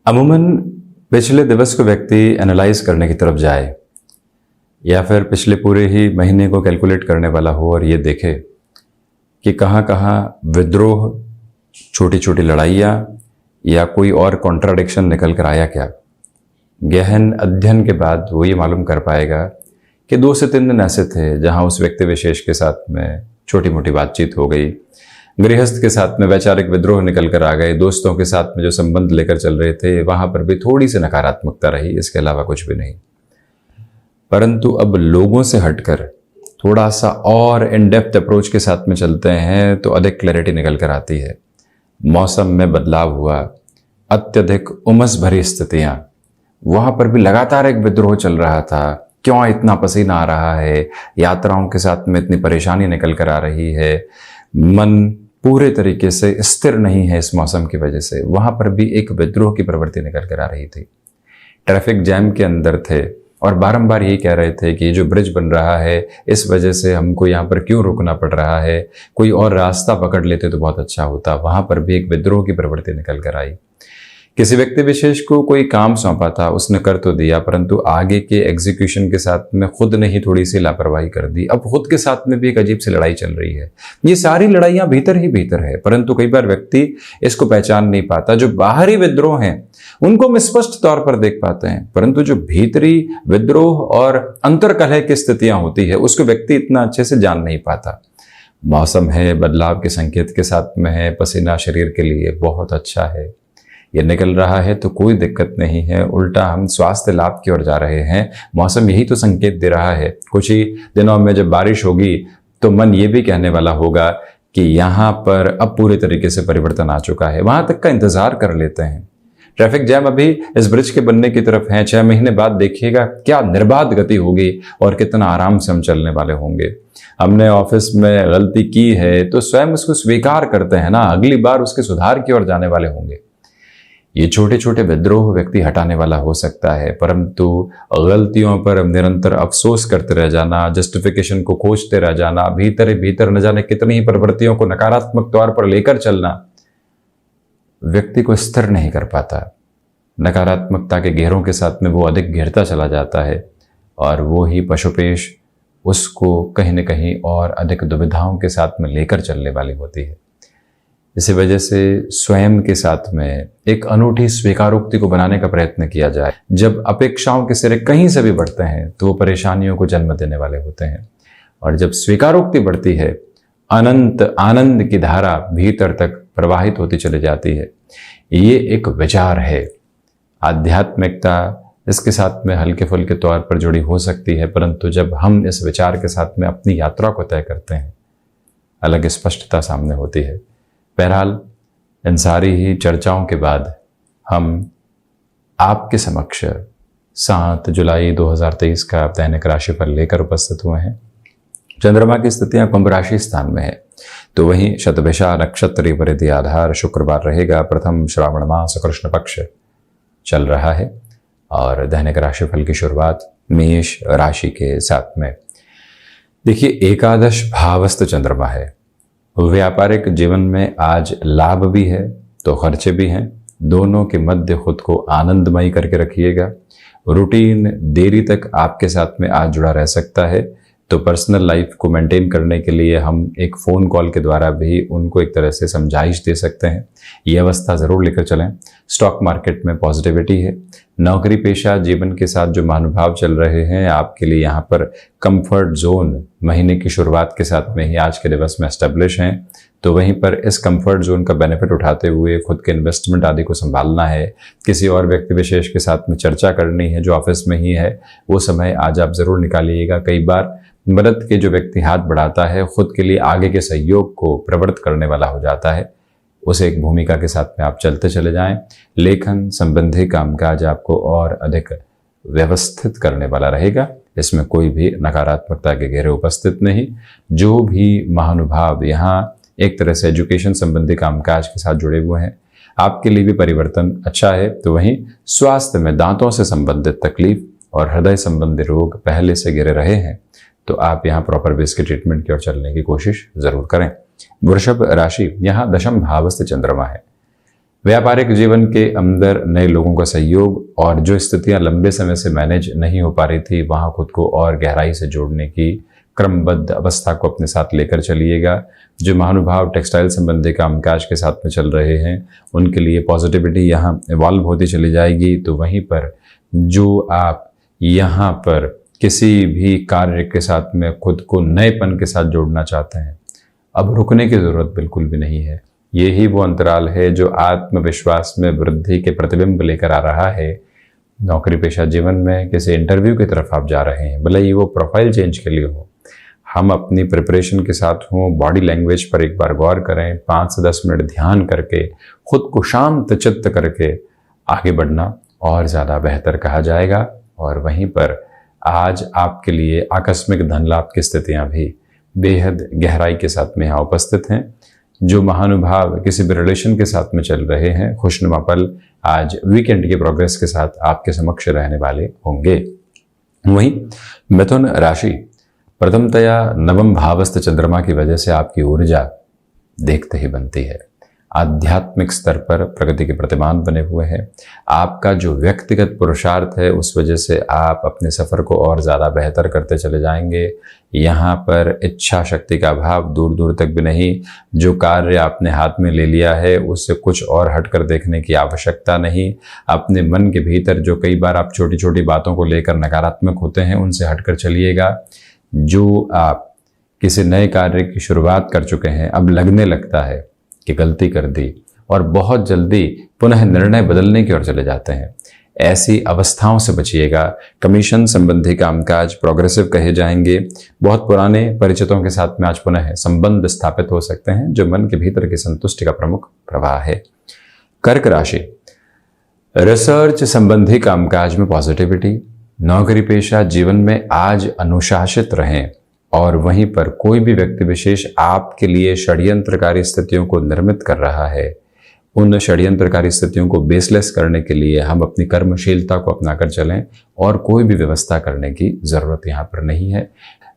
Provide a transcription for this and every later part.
अमूमन पिछले दिवस को व्यक्ति एनालाइज करने की तरफ जाए या फिर पिछले पूरे ही महीने को कैलकुलेट करने वाला हो और ये देखे कि कहाँ कहाँ विद्रोह, छोटी छोटी लड़ाइयाँ या कोई और कॉन्ट्राडिक्शन निकल कर आया क्या। गहन अध्ययन के बाद वो ये मालूम कर पाएगा कि 2 से 3 दिन ऐसे थे जहाँ उस व्यक्ति विशेष के साथ में छोटी मोटी बातचीत हो गई, गृहस्थ के साथ में वैचारिक विद्रोह निकल कर आ गए, दोस्तों के साथ में जो संबंध लेकर चल रहे थे वहां पर भी थोड़ी सी नकारात्मकता रही, इसके अलावा कुछ भी नहीं। परंतु अब लोगों से हटकर थोड़ा सा और इन डेप्थ अप्रोच के साथ में चलते हैं तो अधिक क्लैरिटी निकल कर आती है। मौसम में बदलाव हुआ, अत्यधिक उमस भरी स्थितियां, वहां पर भी लगातार एक विद्रोह चल रहा था। क्यों इतना पसीना आ रहा है, यात्राओं के साथ में इतनी परेशानी निकल कर आ रही है, मन पूरे तरीके से स्थिर नहीं है इस मौसम की वजह से। वहां पर भी एक विद्रोह की प्रवृत्ति निकल कर आ रही थी। ट्रैफिक जैम के अंदर थे और बारंबार यही कह रहे थे कि जो ब्रिज बन रहा है इस वजह से हमको यहाँ पर क्यों रुकना पड़ रहा है, कोई और रास्ता पकड़ लेते तो बहुत अच्छा होता। वहां पर भी एक विद्रोह की प्रवृत्ति निकल कर आई। किसी व्यक्ति विशेष को कोई काम सौंपा था, उसने कर तो दिया, परंतु आगे के एग्जीक्यूशन के साथ में खुद ने ही थोड़ी सी लापरवाही कर दी। अब खुद के साथ में भी एक अजीब सी लड़ाई चल रही है। ये सारी लड़ाइयां भीतर ही भीतर है, परंतु कई बार व्यक्ति इसको पहचान नहीं पाता। जो बाहरी विद्रोह हैं उनको हम स्पष्ट तौर पर देख पाते हैं, परंतु जो भीतरी विद्रोह और अंतर्कलह की स्थितियां होती है उसको व्यक्ति इतना अच्छे से जान नहीं पाता। मौसम है, बदलाव के संकेत के साथ में है, पसीना शरीर के लिए बहुत अच्छा है, ये निकल रहा है तो कोई दिक्कत नहीं है, उल्टा हम स्वास्थ्य लाभ की ओर जा रहे हैं। मौसम यही तो संकेत दे रहा है। कुछ ही दिनों में जब बारिश होगी तो मन ये भी कहने वाला होगा कि यहाँ पर अब पूरे तरीके से परिवर्तन आ चुका है। वहां तक का इंतजार कर लेते हैं। ट्रैफिक जैम अभी इस ब्रिज के बनने की तरफ है, 6 महीने बाद देखिएगा क्या निर्बाध गति होगी और कितना आराम से हम चलने वाले होंगे। हमने ऑफिस में गलती की है तो स्वयं उसको स्वीकार करते हैं ना, अगली बार उसके सुधार की ओर जाने वाले होंगे। ये छोटे छोटे विद्रोह व्यक्ति हटाने वाला हो सकता है, परंतु गलतियों पर निरंतर अफसोस करते रह जाना, जस्टिफिकेशन को खोजते रह जाना, भीतर ही भीतर न जाने कितनी ही प्रवृत्तियों को नकारात्मक तौर पर लेकर चलना व्यक्ति को स्थिर नहीं कर पाता। नकारात्मकता के घेरों के साथ में वो अधिक घिरता चला जाता है और वो ही पशुपेश उसको कहीं न कहीं और अधिक दुविधाओं के साथ में लेकर चलने वाली होती है। इसी वजह से स्वयं के साथ में एक अनूठी स्वीकारोक्ति को बनाने का प्रयत्न किया जाए। जब अपेक्षाओं के सिरे कहीं से भी बढ़ते हैं तो वो परेशानियों को जन्म देने वाले होते हैं, और जब स्वीकारोक्ति बढ़ती है अनंत आनंद की धारा भीतर तक प्रवाहित होती चली जाती है। ये एक विचार है। आध्यात्मिकता इसके साथ में हल्के फुल्के तौर पर जुड़ी हो सकती है, परंतु जब हम इस विचार के साथ में अपनी यात्रा को तय करते हैं अलग स्पष्टता सामने होती है। बहरहाल इन सारी ही चर्चाओं के बाद हम आपके समक्ष 7 जुलाई 2023 का दैनिक राशिफल लेकर उपस्थित हुए हैं। चंद्रमा की स्थितियां कुंभ राशि स्थान में है, तो वहीं शतभिषा नक्षत्र परिधि आधार शुक्रवार रहेगा। प्रथम श्रावण मास कृष्ण पक्ष चल रहा है और दैनिक राशिफल की शुरुआत मेष राशि के साथ में। देखिए, एकादश भावस्थ चंद्रमा है। व्यापारिक जीवन में आज लाभ भी है तो खर्चे भी हैं। दोनों के मध्य खुद को आनंदमयी करके रखिएगा। रूटीन देरी तक आपके साथ में आज जुड़ा रह सकता है, तो पर्सनल लाइफ को मेंटेन करने के लिए हम एक फ़ोन कॉल के द्वारा भी उनको एक तरह से समझाइश दे सकते हैं। ये अवस्था ज़रूर लेकर चलें। स्टॉक मार्केट में पॉजिटिविटी है। नौकरी पेशा जीवन के साथ जो महानुभाव चल रहे हैं आपके लिए यहाँ पर कंफर्ट जोन महीने की शुरुआत के साथ में ही आज के दिवस में एस्टेब्लिश हैं, तो वहीं पर इस कंफर्ट जोन का बेनिफिट उठाते हुए खुद के इन्वेस्टमेंट आदि को संभालना है। किसी और व्यक्ति विशेष के साथ में चर्चा करनी है जो ऑफिस में ही है, वो समय आज आप ज़रूर निकालिएगा। कई बार मदद के जो व्यक्ति हाथ बढ़ाता है खुद के लिए आगे के सहयोग को प्रवृत्त करने वाला हो जाता है, उसे एक भूमिका के साथ में आप चलते चले जाएं। लेखन संबंधी कामकाज आपको और अधिक व्यवस्थित करने वाला रहेगा। इसमें कोई भी नकारात्मकता के घेरे उपस्थित नहीं। जो भी महानुभाव यहाँ एक तरह से एजुकेशन संबंधी कामकाज के साथ जुड़े हुए हैं आपके लिए भी परिवर्तन अच्छा है। तो वहीं स्वास्थ्य में दांतों से संबंधित तकलीफ और हृदय संबंधी रोग पहले से घिरे रहे हैं, तो आप यहाँ प्रॉपर बेस के ट्रीटमेंट की ओर चलने की कोशिश जरूर करें। वृषभ राशि, यहाँ दशम भावस्थ चंद्रमा है। व्यापारिक जीवन के अंदर नए लोगों का सहयोग और जो स्थितियां लंबे समय से मैनेज नहीं हो पा रही थी वहां खुद को और गहराई से जोड़ने की क्रमबद्ध अवस्था को अपने साथ लेकर चलिएगा। जो महानुभाव टेक्सटाइल संबंधी कामकाज के साथ में चल रहे हैं उनके लिए पॉजिटिविटी यहाँ इवॉल्व होती चली जाएगी। तो वहीं पर जो आप यहाँ पर किसी भी कार्य के साथ में खुद को नएपन के साथ जोड़ना चाहते हैं, अब रुकने की ज़रूरत बिल्कुल भी नहीं है। यही वो अंतराल है जो आत्मविश्वास में वृद्धि के प्रतिबिंब लेकर आ रहा है। नौकरी पेशा जीवन में किसी इंटरव्यू की तरफ आप जा रहे हैं, भले ही वो प्रोफाइल चेंज के लिए हो, हम अपनी प्रिपरेशन के साथ हों, बॉडी लैंग्वेज पर एक बार गौर करें, 5 से 10 मिनट ध्यान करके खुद को शांत चित्त करके आगे बढ़ना और ज़्यादा बेहतर कहा जाएगा। और वहीं पर आज आपके लिए आकस्मिक धन लाभ की स्थितियाँ भी बेहद गहराई के साथ में यहाँ उपस्थित हैं। जो महानुभाव किसी भी रिलेशन के साथ में चल रहे हैं, खुशनुमा पल आज वीकेंड के प्रोग्रेस के साथ आपके समक्ष रहने वाले होंगे। वहीं मिथुन राशि, प्रथमतया नवम भावस्थ चंद्रमा की वजह से आपकी ऊर्जा देखते ही बनती है। आध्यात्मिक स्तर पर प्रगति के प्रतिमान बने हुए हैं। आपका जो व्यक्तिगत पुरुषार्थ है उस वजह से आप अपने सफ़र को और ज़्यादा बेहतर करते चले जाएंगे। यहाँ पर इच्छा शक्ति का अभाव दूर दूर तक भी नहीं। जो कार्य आपने हाथ में ले लिया है उससे कुछ और हटकर देखने की आवश्यकता नहीं। अपने मन के भीतर जो कई बार आप छोटी छोटी बातों को लेकर नकारात्मक होते हैं उनसे हटकर चलिएगा। जो आप किसी नए कार्य की शुरुआत कर चुके हैं, अब लगने लगता है कि गलती कर दी और बहुत जल्दी पुनः निर्णय बदलने की ओर चले जाते हैं, ऐसी अवस्थाओं से बचिएगा। कमीशन संबंधी कामकाज प्रोग्रेसिव कहे जाएंगे। बहुत पुराने परिचितों के साथ में आज पुनः संबंध स्थापित हो सकते हैं, जो मन के भीतर की संतुष्टि का प्रमुख प्रवाह है। कर्क राशि, रिसर्च संबंधी कामकाज में पॉजिटिविटी। नौकरी पेशा जीवन में आज अनुशासित रहें और वहीं पर कोई भी व्यक्ति विशेष आपके लिए षड्यंत्रकारी स्थितियों को निर्मित कर रहा है, उन षड्यंत्रकारी स्थितियों को बेसलेस करने के लिए हम अपनी कर्मशीलता को अपनाकर चलें और कोई भी व्यवस्था करने की ज़रूरत यहाँ पर नहीं है।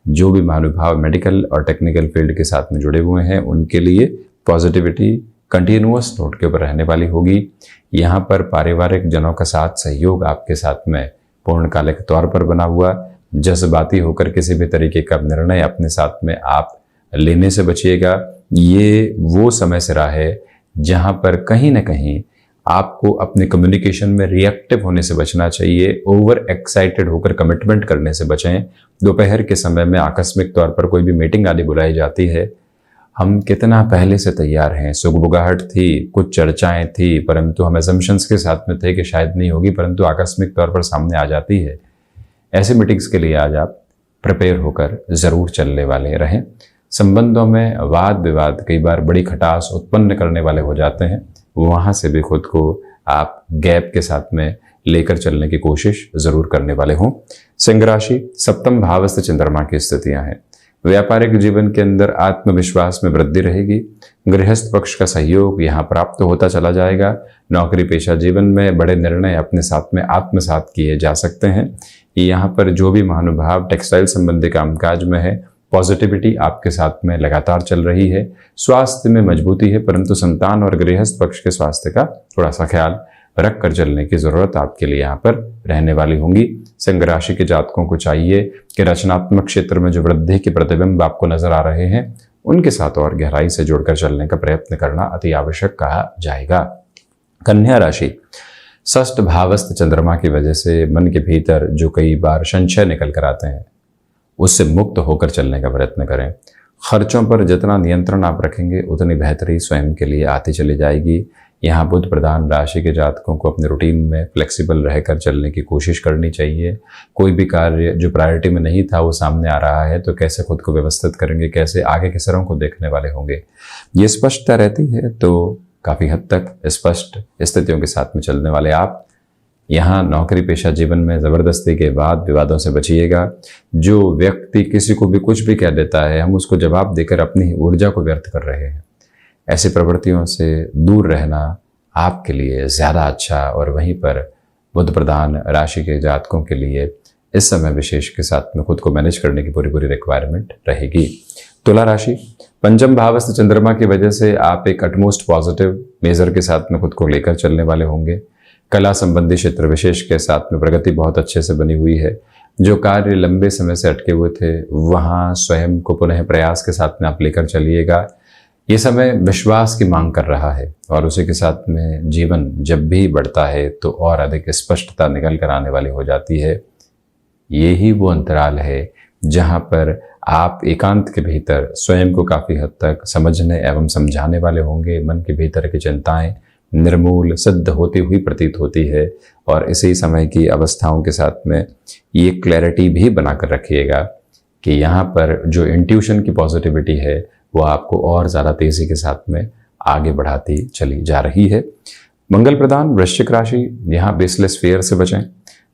जो भी महानुभाव मेडिकल और टेक्निकल फील्ड के साथ में जुड़े हुए हैं उनके लिए पॉजिटिविटी कंटिन्यूअस नोट के ऊपर रहने वाली होगी। यहाँ पर पारिवारिक जनों का साथ सहयोग आपके साथ में पूर्णकालिक तौर पर बना हुआ। जज्बाती होकर किसी भी तरीके का निर्णय अपने साथ में आप लेने से बचिएगा। ये वो समय सिरा है जहां पर कहीं ना कहीं आपको अपने कम्युनिकेशन में रिएक्टिव होने से बचना चाहिए। ओवर एक्साइटेड होकर कमिटमेंट करने से बचें। दोपहर के समय में आकस्मिक तौर पर कोई भी मीटिंग आदि बुलाई जाती है, हम कितना पहले से तैयार हैं, सुगबुगाहट थी, कुछ चर्चाएं थी, परंतु हम एजम्पशंस के साथ में थे कि शायद नहीं होगी, परंतु आकस्मिक तौर पर सामने आ जाती है। ऐसे मीटिंग्स के लिए आज आप प्रिपेयर होकर ज़रूर चलने वाले रहें। संबंधों में वाद विवाद कई बार बड़ी खटास उत्पन्न करने वाले हो जाते हैं, वहाँ से भी खुद को आप गैप के साथ में लेकर चलने की कोशिश ज़रूर करने वाले हों। सिंह राशि, सप्तम भावस्थ चंद्रमा की स्थितियाँ हैं। व्यापारिक जीवन के अंदर आत्मविश्वास में वृद्धि रहेगी। गृहस्थ पक्ष का सहयोग यहाँ प्राप्त होता चला जाएगा। नौकरी पेशा जीवन में बड़े निर्णय अपने साथ में आत्मसात किए जा सकते हैं। यहाँ पर जो भी महानुभाव टेक्सटाइल संबंधी कामकाज में है, पॉजिटिविटी आपके साथ में लगातार चल रही है। स्वास्थ्य में मजबूती है, परंतु संतान और गृहस्थ पक्ष के स्वास्थ्य का थोड़ा सा ख्याल रख कर चलने की जरूरत आपके लिए यहाँ पर रहने वाली होंगी। सिंह राशि के जातकों को चाहिए कि रचनात्मक क्षेत्र में जो वृद्धि के प्रतिबिंब आपको नजर आ रहे हैं उनके साथ और गहराई से जुड़कर चलने का प्रयत्न करना अति आवश्यक कहा जाएगा। कन्या राशि, षष्ठ भावस्थ चंद्रमा की वजह से मन के भीतर जो कई बार संशय निकल कर आते हैं उससे मुक्त होकर चलने का प्रयत्न करें। खर्चों पर जितना नियंत्रण आप रखेंगे उतनी बेहतरी स्वयं के लिए आती चली जाएगी। यहाँ बुध प्रधान राशि के जातकों को अपने रूटीन में फ्लेक्सिबल रहकर चलने की कोशिश करनी चाहिए। कोई भी कार्य जो प्रायोरिटी में नहीं था वो सामने आ रहा है तो कैसे खुद को व्यवस्थित करेंगे, कैसे आगे के सरों को देखने वाले होंगे, ये स्पष्टता रहती है तो काफ़ी हद तक स्पष्ट स्थितियों के साथ में चलने वाले आप यहाँ नौकरी पेशा जीवन में ज़बरदस्ती के वाद विवादों से बचिएगा। जो व्यक्ति किसी को भी कुछ भी कह देता है, हम उसको जवाब देकर अपनी ऊर्जा को व्यर्थ कर रहे हैं। ऐसी प्रवृत्तियों से दूर रहना आपके लिए ज़्यादा अच्छा। और वहीं पर बुध प्रधान राशि के जातकों के लिए इस समय विशेष के साथ में खुद को मैनेज करने की पूरी रिक्वायरमेंट रहेगी। तुला राशि, पंचम भावस्थ चंद्रमा की वजह से आप एक अटमोस्ट पॉजिटिव मेजर के साथ में खुद को लेकर चलने वाले होंगे। कला संबंधी क्षेत्र विशेष के साथ में प्रगति बहुत अच्छे से बनी हुई है। जो कार्य लंबे समय से अटके हुए थे वहाँ स्वयं को पुनः प्रयास के साथ में आप लेकर चलिएगा। ये समय विश्वास की मांग कर रहा है और उसी के साथ में जीवन जब भी बढ़ता है तो और अधिक स्पष्टता निकल कर आने वाली हो जाती है। यही वो अंतराल है जहाँ पर आप एकांत के भीतर स्वयं को काफ़ी हद तक समझने एवं समझाने वाले होंगे। मन के भीतर की चिंताएं निर्मूल सिद्ध होती हुई प्रतीत होती है और इसी समय की अवस्थाओं के साथ में ये क्लैरिटी भी बनाकर रखिएगा कि यहाँ पर जो इंट्यूशन की पॉजिटिविटी है वो आपको और ज़्यादा तेज़ी के साथ में आगे बढ़ाती चली जा रही है। मंगल प्रदान वृश्चिक राशि, यहाँ बेसलेस फेयर से बचें।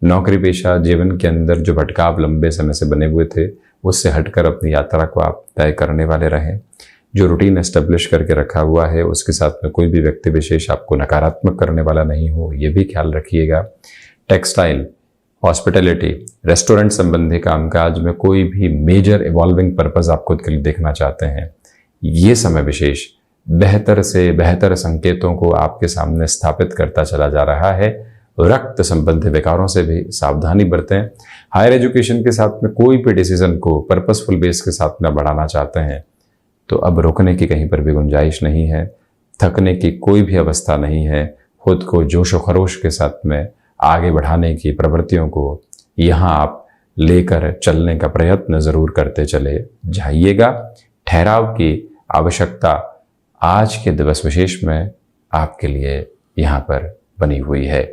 नौकरी पेशा जीवन के अंदर जो भटकाव लंबे समय से बने हुए थे उससे हटकर अपनी यात्रा को आप तय करने वाले रहें। जो रूटीन एस्टेब्लिश करके रखा हुआ है उसके साथ में कोई भी व्यक्ति विशेष आपको नकारात्मक करने वाला नहीं हो, ये भी ख्याल रखिएगा। टेक्सटाइल, हॉस्पिटैलिटी, रेस्टोरेंट संबंधी कामकाज में कोई भी मेजर इवॉल्विंग पर्पस आप खुद के लिए देखना चाहते हैं, ये समय विशेष बेहतर से बेहतर संकेतों को आपके सामने स्थापित करता चला जा रहा है। रक्त संबंधी विकारों से भी सावधानी बरतें। हायर एजुकेशन के साथ में कोई भी डिसीजन को पर्पसफुल बेस के साथ में बढ़ाना चाहते हैं तो अब रुकने की कहीं पर भी गुंजाइश नहीं है, थकने की कोई भी अवस्था नहीं है। खुद को जोश व खरोश के साथ में आगे बढ़ाने की प्रवृत्तियों को यहाँ आप लेकर चलने का प्रयत्न ज़रूर करते चले जाइएगा। ठहराव की आवश्यकता आज के दिवस विशेष में आपके लिए यहाँ पर बनी हुई है।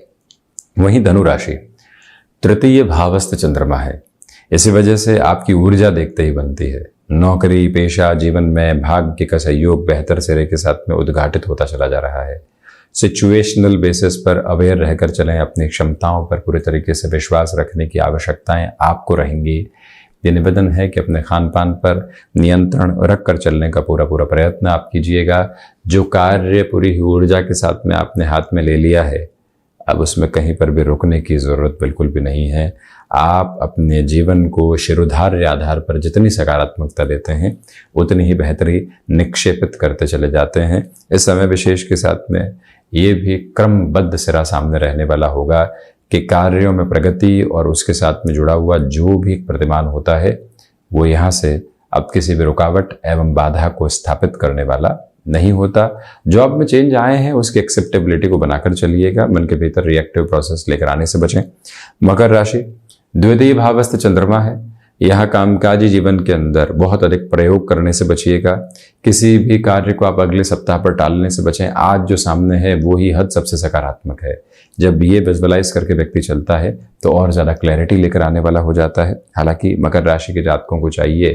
वहीं धनु राशि, तृतीय भावस्थ चंद्रमा है, इसी वजह से आपकी ऊर्जा देखते ही बनती है। नौकरी पेशा जीवन में भाग्य का सहयोग बेहतर सिरे के साथ में उद्घाटित होता चला जा रहा है। सिचुएशनल बेसिस पर अवेयर रहकर चलें। अपनी क्षमताओं पर पूरे तरीके से विश्वास रखने की आवश्यकताएं आपको रहेंगी। ये निवेदन है कि अपने खान पान पर नियंत्रण रख कर चलने का पूरा प्रयत्न आप कीजिएगा। जो कार्य पूरी ऊर्जा के साथ में आपने हाथ में ले लिया है अब उसमें कहीं पर भी रुकने की ज़रूरत बिल्कुल भी नहीं है। आप अपने जीवन को शिरोधार्य आधार पर जितनी सकारात्मकता देते हैं उतनी ही बेहतरी निक्षेपित करते चले जाते हैं। इस समय विशेष के साथ में ये भी क्रमबद्ध सिरा सामने रहने वाला होगा कि कार्यों में प्रगति और उसके साथ में जुड़ा हुआ जो भी प्रतिमान होता है वो यहाँ से अब किसी भी रुकावट एवं बाधा को स्थापित करने वाला नहीं होता। जॉब में चेंज आए हैं उसकी एक्सेप्टेबिलिटी को बनाकर चलिएगा। मन के भीतर रिएक्टिव प्रोसेस लेकर आने से बचें। मकर राशि, द्वितीय भावस्थ चंद्रमा है, यहाँ कामकाजी जीवन के अंदर बहुत अधिक प्रयोग करने से बचिएगा। किसी भी कार्य को आप अगले सप्ताह पर टालने से बचें। आज जो सामने है वो ही हद सबसे सकारात्मक है। जब ये विजुअलाइज करके व्यक्ति चलता है तो और ज़्यादा क्लैरिटी लेकर आने वाला हो जाता है। हालांकि मकर राशि के जातकों को चाहिए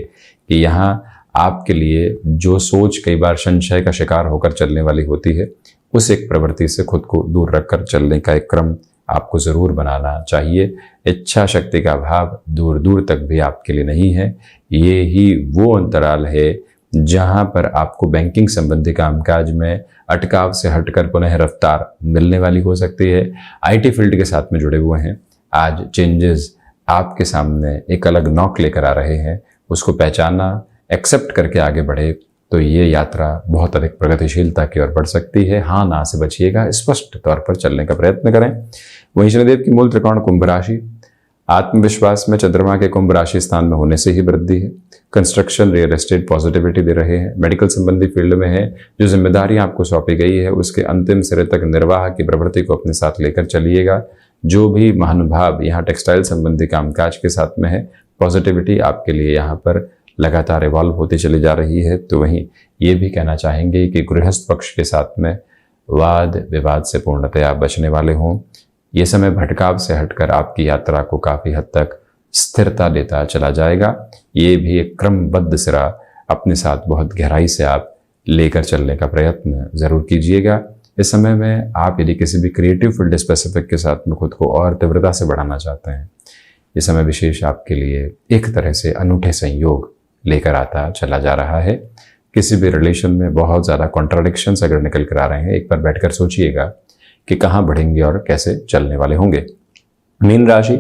कि यहाँ आपके लिए जो सोच कई बार संशय का शिकार होकर चलने वाली होती है उस एक प्रवृत्ति से खुद को दूर रखकर चलने का एक क्रम आपको ज़रूर बनाना चाहिए। इच्छा शक्ति का अभाव दूर दूर तक भी आपके लिए नहीं है। ये ही वो अंतराल है जहाँ पर आपको बैंकिंग संबंधी कामकाज में अटकाव से हटकर पुनः रफ्तार मिलने वाली हो सकती है। आईटी फील्ड के साथ में जुड़े हुए हैं, आज चेंजेस आपके सामने एक अलग नॉक लेकर आ रहे हैं। उसको पहचाना एक्सेप्ट करके आगे बढ़े तो ये यात्रा बहुत अधिक प्रगतिशीलता की ओर बढ़ सकती है। हाँ ना से बचिएगा, स्पष्ट तौर पर चलने का प्रयत्न करें। वहीं शनिदेव की मूल त्रिकोण कुंभ राशि, आत्मविश्वास में चंद्रमा के कुंभ राशि स्थान में होने से ही वृद्धि है। कंस्ट्रक्शन रियल एस्टेट पॉजिटिविटी दे रहे हैं। मेडिकल संबंधी फील्ड में है, जो जिम्मेदारी आपको सौंपी गई है उसके अंतिम सिरे तक निर्वाह की प्रवृत्ति को अपने साथ लेकर चलिएगा। जो भी महानुभाव यहाँ टेक्सटाइल संबंधी कामकाज के साथ में है, पॉजिटिविटी आपके लिए यहाँ पर लगातार इवॉल्व होती चली जा रही है। तो वहीं ये भी कहना चाहेंगे कि गृहस्थ पक्ष के साथ में वाद विवाद से पूर्णतया बचने वाले हों। ये समय भटकाव से हटकर आपकी यात्रा को काफ़ी हद तक स्थिरता देता चला जाएगा। ये भी एक क्रमबद्ध सिरा अपने साथ बहुत गहराई से आप लेकर चलने का प्रयत्न ज़रूर कीजिएगा। इस समय में आप यदि किसी भी क्रिएटिव फील्ड स्पेसिफिक के साथ में खुद को और तीव्रता से बढ़ाना चाहते हैं, ये समय विशेष आपके लिए एक तरह से अनूठे संयोग लेकर आता चला जा रहा है। किसी भी रिलेशन में बहुत ज़्यादा कॉन्ट्राडिक्शंस अगर निकल कर आ रहे हैं, एक बार बैठकर सोचिएगा कि कहाँ बढ़ेंगे और कैसे चलने वाले होंगे। मीन राशि,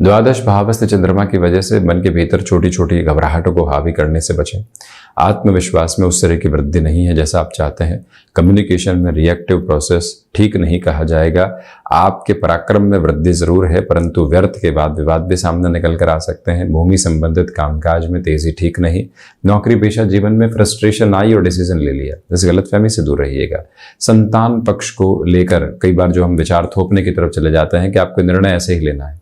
द्वादश भावस्थ चंद्रमा की वजह से मन के भीतर छोटी छोटी घबराहटों को हावी करने से बचें। आत्मविश्वास में उस तरह की वृद्धि नहीं है जैसा आप चाहते हैं। कम्युनिकेशन में रिएक्टिव प्रोसेस ठीक नहीं कहा जाएगा। आपके पराक्रम में वृद्धि जरूर है, परंतु व्यर्थ के बाद विवाद भी सामने निकल कर आ सकते हैं। भूमि संबंधित कामकाज में तेजी ठीक नहीं। नौकरी पेशा जीवन में फ्रस्ट्रेशन आई और डिसीजन ले लिया, इस गलतफहमी से दूर रहिएगा। संतान पक्ष को लेकर कई बार जो हम विचार थोपने की तरफ चले जाते हैं कि आपको निर्णय ऐसे ही लेना है,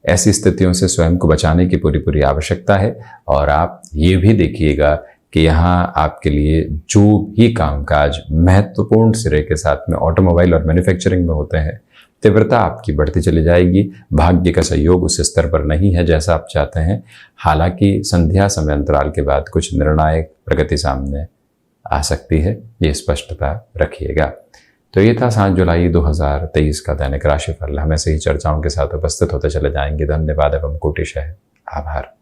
ऐसी स्थितियों से स्वयं को बचाने की पूरी पूरी आवश्यकता है। और आप ये भी देखिएगा कि यहाँ आपके लिए जो भी कामकाज महत्वपूर्ण सिरे के साथ में ऑटोमोबाइल और मैन्युफैक्चरिंग में होते हैं, तीव्रता आपकी बढ़ती चली जाएगी। भाग्य का सहयोग उस स्तर पर नहीं है जैसा आप चाहते हैं। हालांकि संध्या समय अंतराल के बाद कुछ निर्णायक प्रगति सामने आ सकती है, ये स्पष्टता रखिएगा। तो ये था 7 जुलाई 2023 का दैनिक राशिफल। हम ऐसे ही चर्चाओं के साथ उपस्थित होते चले जाएंगे। धन्यवाद एवं कोटिशः आभार।